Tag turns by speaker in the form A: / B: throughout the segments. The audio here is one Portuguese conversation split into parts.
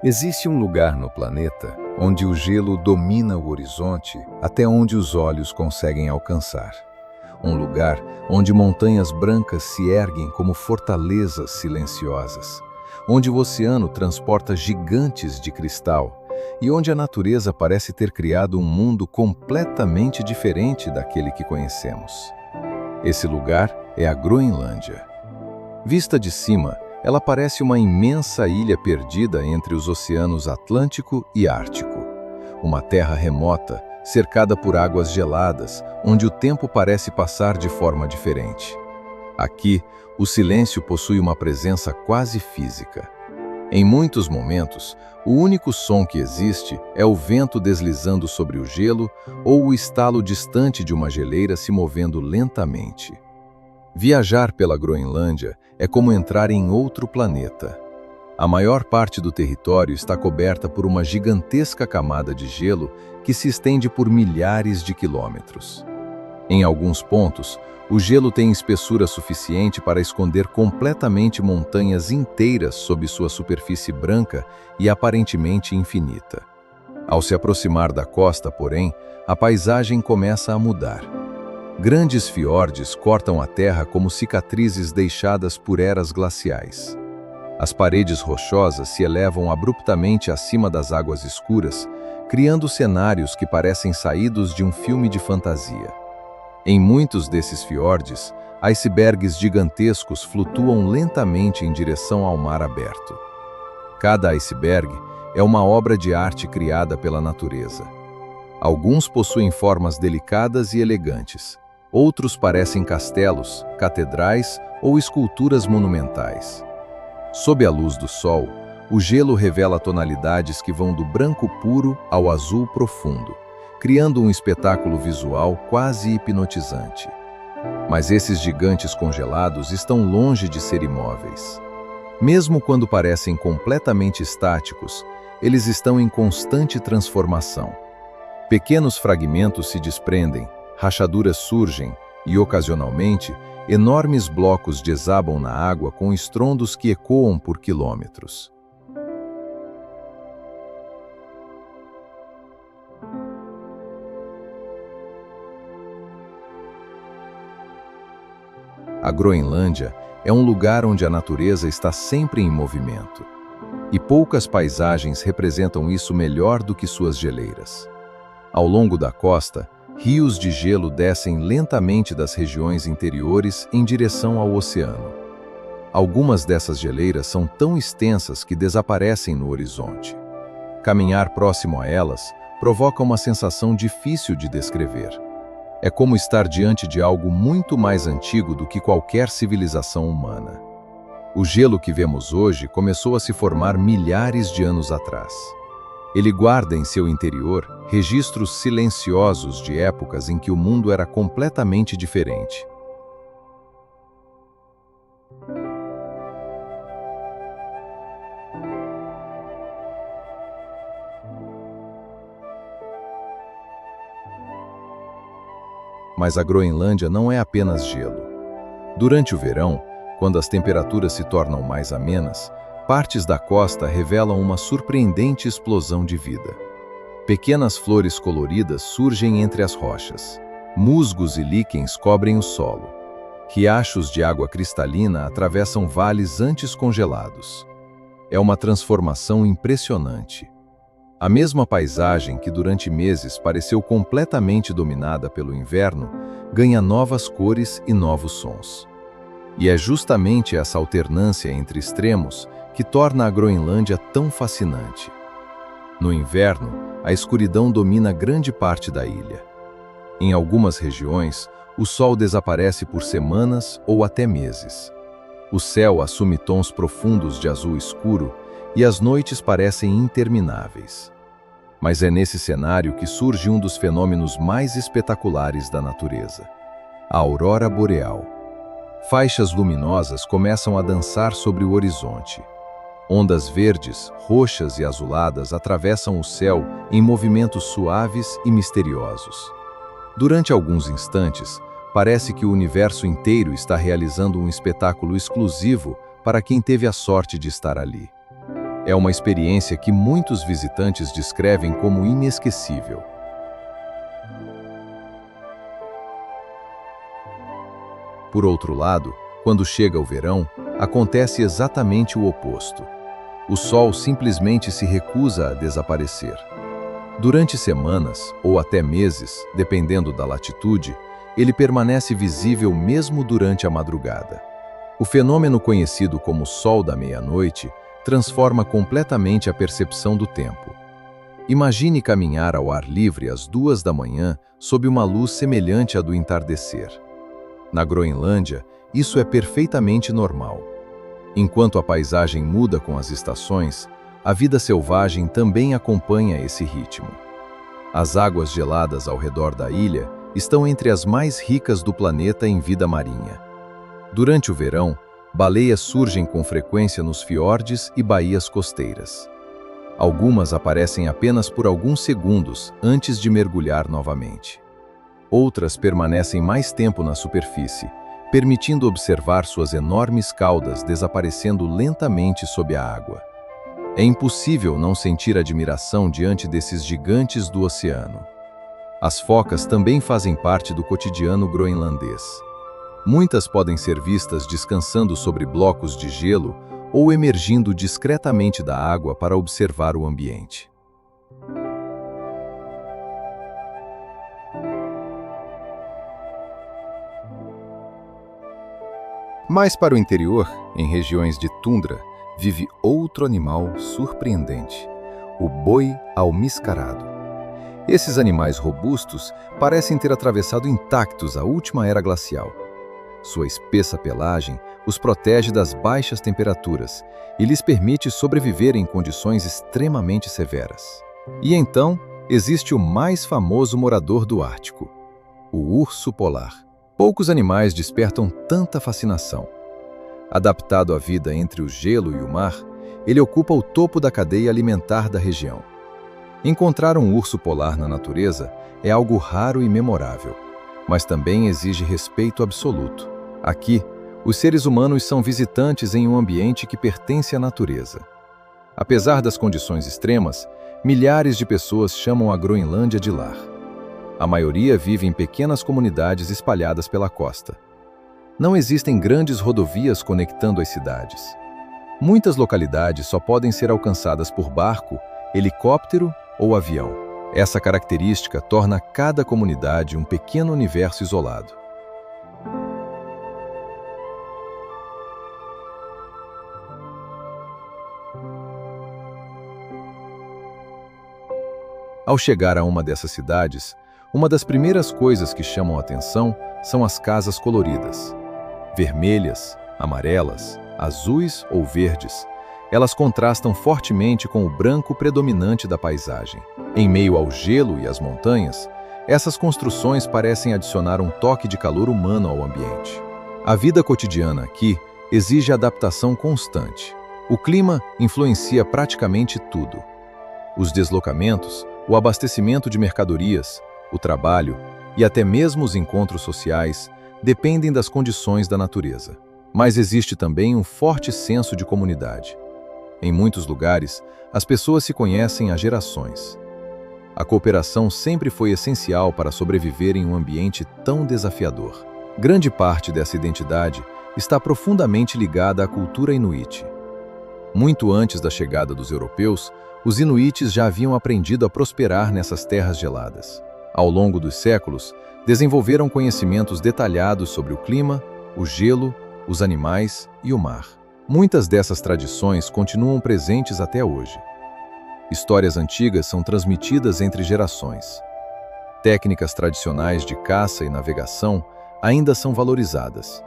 A: Existe um lugar no planeta onde o gelo domina o horizonte até onde os olhos conseguem alcançar. Um lugar onde montanhas brancas se erguem como fortalezas silenciosas, onde o oceano transporta gigantes de cristal e onde a natureza parece ter criado um mundo completamente diferente daquele que conhecemos. Esse lugar é a Groenlândia. Vista de cima, ela parece uma imensa ilha perdida entre os oceanos Atlântico e Ártico. Uma terra remota, cercada por águas geladas, onde o tempo parece passar de forma diferente. Aqui, o silêncio possui uma presença quase física. Em muitos momentos, o único som que existe é o vento deslizando sobre o gelo ou o estalo distante de uma geleira se movendo lentamente. Viajar pela Groenlândia é como entrar em outro planeta. A maior parte do território está coberta por uma gigantesca camada de gelo que se estende por milhares de quilômetros. Em alguns pontos, o gelo tem espessura suficiente para esconder completamente montanhas inteiras sob sua superfície branca e aparentemente infinita. Ao se aproximar da costa, porém, a paisagem começa a mudar. Grandes fiordes cortam a terra como cicatrizes deixadas por eras glaciais. As paredes rochosas se elevam abruptamente acima das águas escuras, criando cenários que parecem saídos de um filme de fantasia. Em muitos desses fiordes, icebergs gigantescos flutuam lentamente em direção ao mar aberto. Cada iceberg é uma obra de arte criada pela natureza. Alguns possuem formas delicadas e elegantes. Outros parecem castelos, catedrais ou esculturas monumentais. Sob a luz do sol, o gelo revela tonalidades que vão do branco puro ao azul profundo, criando um espetáculo visual quase hipnotizante. Mas esses gigantes congelados estão longe de ser imóveis. Mesmo quando parecem completamente estáticos, eles estão em constante transformação. Pequenos fragmentos se desprendem, rachaduras surgem e, ocasionalmente, enormes blocos desabam na água com estrondos que ecoam por quilômetros. A Groenlândia é um lugar onde a natureza está sempre em movimento. E poucas paisagens representam isso melhor do que suas geleiras. Ao longo da costa, rios de gelo descem lentamente das regiões interiores em direção ao oceano. Algumas dessas geleiras são tão extensas que desaparecem no horizonte. Caminhar próximo a elas provoca uma sensação difícil de descrever. É como estar diante de algo muito mais antigo do que qualquer civilização humana. O gelo que vemos hoje começou a se formar milhares de anos atrás. Ele guarda em seu interior registros silenciosos de épocas em que o mundo era completamente diferente. Mas a Groenlândia não é apenas gelo. Durante o verão, quando as temperaturas se tornam mais amenas, partes da costa revelam uma surpreendente explosão de vida. Pequenas flores coloridas surgem entre as rochas. Musgos e líquens cobrem o solo. Riachos de água cristalina atravessam vales antes congelados. É uma transformação impressionante. A mesma paisagem que durante meses pareceu completamente dominada pelo inverno, ganha novas cores e novos sons. E é justamente essa alternância entre extremos que torna a Groenlândia tão fascinante. No inverno, a escuridão domina grande parte da ilha. Em algumas regiões, o sol desaparece por semanas ou até meses. O céu assume tons profundos de azul escuro e as noites parecem intermináveis. Mas é nesse cenário que surge um dos fenômenos mais espetaculares da natureza: a aurora boreal. Faixas luminosas começam a dançar sobre o horizonte. Ondas verdes, roxas e azuladas atravessam o céu em movimentos suaves e misteriosos. Durante alguns instantes, parece que o universo inteiro está realizando um espetáculo exclusivo para quem teve a sorte de estar ali. É uma experiência que muitos visitantes descrevem como inesquecível. Por outro lado, quando chega o verão, acontece exatamente o oposto. O sol simplesmente se recusa a desaparecer. Durante semanas, ou até meses, dependendo da latitude, ele permanece visível mesmo durante a madrugada. O fenômeno conhecido como sol da meia-noite transforma completamente a percepção do tempo. Imagine caminhar ao ar livre às 2 da manhã sob uma luz semelhante à do entardecer. Na Groenlândia, isso é perfeitamente normal. Enquanto a paisagem muda com as estações, a vida selvagem também acompanha esse ritmo. As águas geladas ao redor da ilha estão entre as mais ricas do planeta em vida marinha. Durante o verão, baleias surgem com frequência nos fiordes e baías costeiras. Algumas aparecem apenas por alguns segundos antes de mergulhar novamente. Outras permanecem mais tempo na superfície, permitindo observar suas enormes caudas desaparecendo lentamente sob a água. É impossível não sentir admiração diante desses gigantes do oceano. As focas também fazem parte do cotidiano groenlandês. Muitas podem ser vistas descansando sobre blocos de gelo ou emergindo discretamente da água para observar o ambiente. Mais para o interior, em regiões de tundra, vive outro animal surpreendente, o boi almiscarado. Esses animais robustos parecem ter atravessado intactos a última era glacial. Sua espessa pelagem os protege das baixas temperaturas e lhes permite sobreviver em condições extremamente severas. E então, existe o mais famoso morador do Ártico, o urso polar. Poucos animais despertam tanta fascinação. Adaptado à vida entre o gelo e o mar, ele ocupa o topo da cadeia alimentar da região. Encontrar um urso polar na natureza é algo raro e memorável, mas também exige respeito absoluto. Aqui, os seres humanos são visitantes em um ambiente que pertence à natureza. Apesar das condições extremas, milhares de pessoas chamam a Groenlândia de lar. A maioria vive em pequenas comunidades espalhadas pela costa. Não existem grandes rodovias conectando as cidades. Muitas localidades só podem ser alcançadas por barco, helicóptero ou avião. Essa característica torna cada comunidade um pequeno universo isolado. Ao chegar a uma dessas cidades, uma das primeiras coisas que chamam a atenção são as casas coloridas. Vermelhas, amarelas, azuis ou verdes, elas contrastam fortemente com o branco predominante da paisagem. Em meio ao gelo e às montanhas, essas construções parecem adicionar um toque de calor humano ao ambiente. A vida cotidiana aqui exige adaptação constante. O clima influencia praticamente tudo. Os deslocamentos, o abastecimento de mercadorias, o trabalho e até mesmo os encontros sociais dependem das condições da natureza. Mas existe também um forte senso de comunidade. Em muitos lugares, as pessoas se conhecem há gerações. A cooperação sempre foi essencial para sobreviver em um ambiente tão desafiador. Grande parte dessa identidade está profundamente ligada à cultura inuit. Muito antes da chegada dos europeus, os inuites já haviam aprendido a prosperar nessas terras geladas. Ao longo dos séculos, desenvolveram conhecimentos detalhados sobre o clima, o gelo, os animais e o mar. Muitas dessas tradições continuam presentes até hoje. Histórias antigas são transmitidas entre gerações. Técnicas tradicionais de caça e navegação ainda são valorizadas.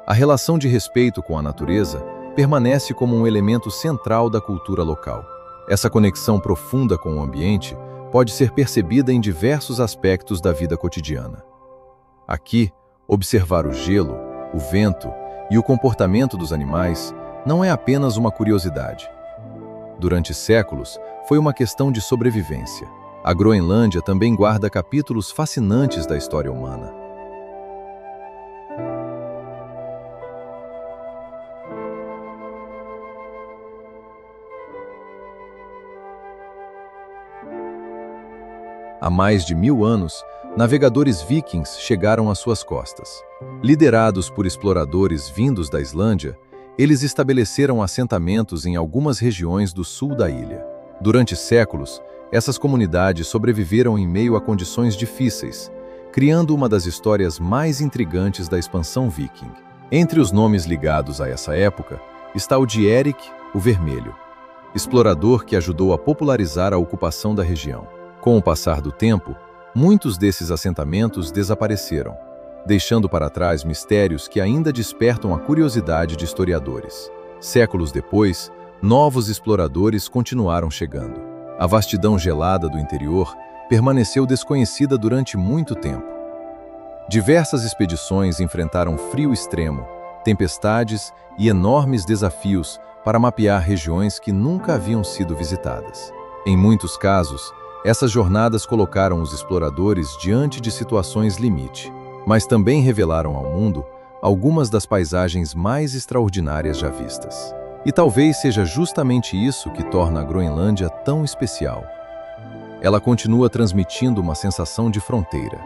A: A relação de respeito com a natureza permanece como um elemento central da cultura local. Essa conexão profunda com o ambiente pode ser percebida em diversos aspectos da vida cotidiana. Aqui, observar o gelo, o vento e o comportamento dos animais não é apenas uma curiosidade. Durante séculos, foi uma questão de sobrevivência. A Groenlândia também guarda capítulos fascinantes da história humana. Há mais de 1000 anos, navegadores vikings chegaram às suas costas. Liderados por exploradores vindos da Islândia, eles estabeleceram assentamentos em algumas regiões do sul da ilha. Durante séculos, essas comunidades sobreviveram em meio a condições difíceis, criando uma das histórias mais intrigantes da expansão viking. Entre os nomes ligados a essa época está o de Eric, o Vermelho, explorador que ajudou a popularizar a ocupação da região. Com o passar do tempo, muitos desses assentamentos desapareceram, deixando para trás mistérios que ainda despertam a curiosidade de historiadores. Séculos depois, novos exploradores continuaram chegando. A vastidão gelada do interior permaneceu desconhecida durante muito tempo. Diversas expedições enfrentaram frio extremo, tempestades e enormes desafios para mapear regiões que nunca haviam sido visitadas. Em muitos casos, essas jornadas colocaram os exploradores diante de situações limite, mas também revelaram ao mundo algumas das paisagens mais extraordinárias já vistas. E talvez seja justamente isso que torna a Groenlândia tão especial. Ela continua transmitindo uma sensação de fronteira.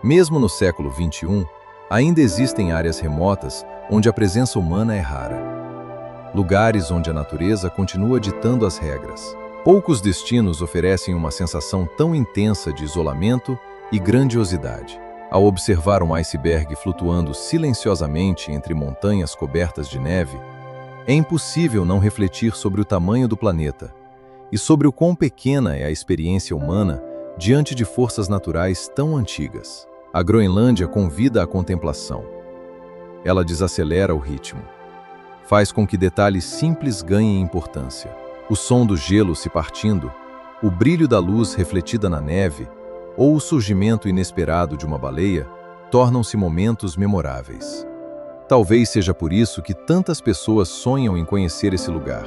A: Mesmo no século XXI, ainda existem áreas remotas onde a presença humana é rara. Lugares onde a natureza continua ditando as regras. Poucos destinos oferecem uma sensação tão intensa de isolamento e grandiosidade. Ao observar um iceberg flutuando silenciosamente entre montanhas cobertas de neve, é impossível não refletir sobre o tamanho do planeta e sobre o quão pequena é a experiência humana diante de forças naturais tão antigas. A Groenlândia convida à contemplação. Ela desacelera o ritmo. Faz com que detalhes simples ganhem importância. O som do gelo se partindo, o brilho da luz refletida na neve ou o surgimento inesperado de uma baleia tornam-se momentos memoráveis. Talvez seja por isso que tantas pessoas sonham em conhecer esse lugar.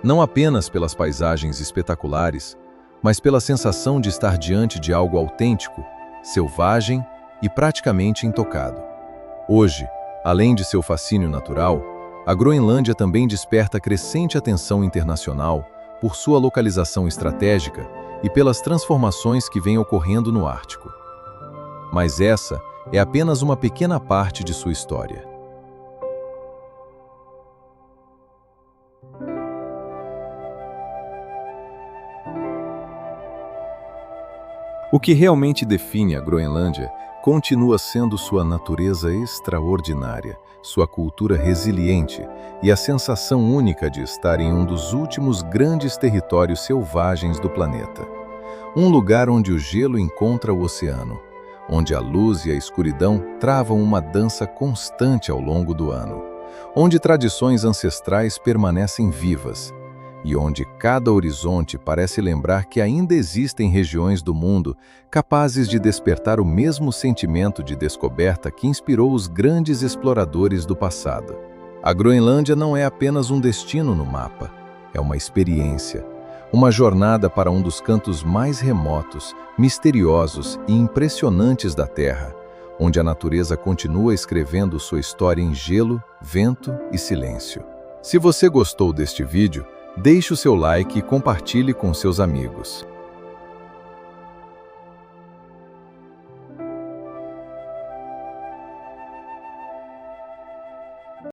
A: Não apenas pelas paisagens espetaculares, mas pela sensação de estar diante de algo autêntico, selvagem e praticamente intocado. Hoje, além de seu fascínio natural, a Groenlândia também desperta crescente atenção internacional por sua localização estratégica e pelas transformações que vêm ocorrendo no Ártico. Mas essa é apenas uma pequena parte de sua história. O que realmente define a Groenlândia continua sendo sua natureza extraordinária, sua cultura resiliente e a sensação única de estar em um dos últimos grandes territórios selvagens do planeta. Um lugar onde o gelo encontra o oceano, onde a luz e a escuridão travam uma dança constante ao longo do ano, onde tradições ancestrais permanecem vivas e onde cada horizonte parece lembrar que ainda existem regiões do mundo capazes de despertar o mesmo sentimento de descoberta que inspirou os grandes exploradores do passado. A Groenlândia não é apenas um destino no mapa, é uma experiência, uma jornada para um dos cantos mais remotos, misteriosos e impressionantes da Terra, onde a natureza continua escrevendo sua história em gelo, vento e silêncio. Se você gostou deste vídeo, deixe o seu like e compartilhe com seus amigos.